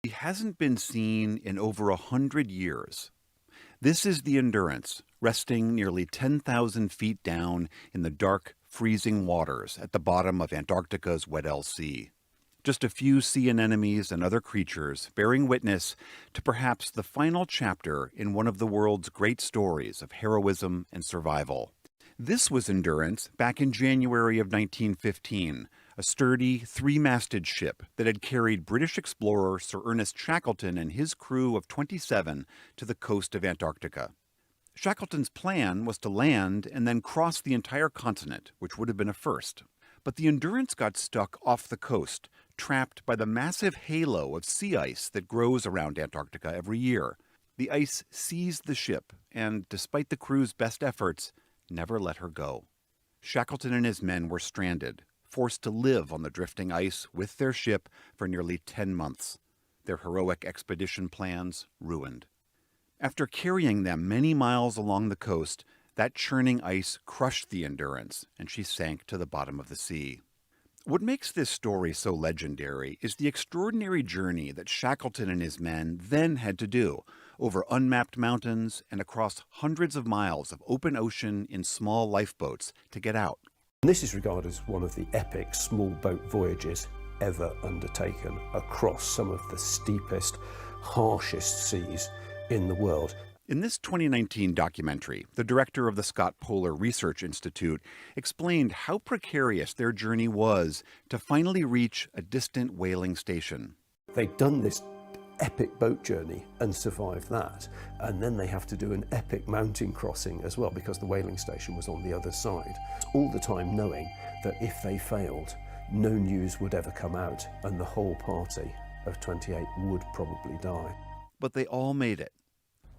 It hasn't been seen in over 100 years. This is the Endurance, resting nearly 10,000 feet down in the dark, freezing waters at the bottom of Antarctica's Weddell Sea. Just a few sea anemones and other creatures bearing witness to perhaps the final chapter in one of the world's great stories of heroism and survival. This was Endurance back in January of 1915, a sturdy, three-masted ship that had carried British explorer Sir Ernest Shackleton and his crew of 27 to the coast of Antarctica. Shackleton's plan was to land and then cross the entire continent, which would have been a first. But the Endurance got stuck off the coast, trapped by the massive halo of sea ice that grows around Antarctica every year. The ice seized the ship, and despite the crew's best efforts, never let her go. Shackleton and his men were stranded, forced to live on the drifting ice with their ship for nearly 10 months. Their heroic expedition plans ruined. After carrying them many miles along the coast, that churning ice crushed the Endurance, and she sank to the bottom of the sea. What makes this story so legendary is the extraordinary journey that Shackleton and his men then had to do, over unmapped mountains and across hundreds of miles of open ocean in small lifeboats to get out. This is regarded as one of the epic small boat voyages ever undertaken across some of the steepest, harshest seas in the world. In this 2019 documentary, the director of the Scott Polar Research Institute explained how precarious their journey was to finally reach a distant whaling station. They'd done this epic boat journey and survived that, and then they have to do an epic mountain crossing as well because the whaling station was on the other side. All the time knowing that if they failed, no news would ever come out and the whole party of 28 would probably die. But they all made it.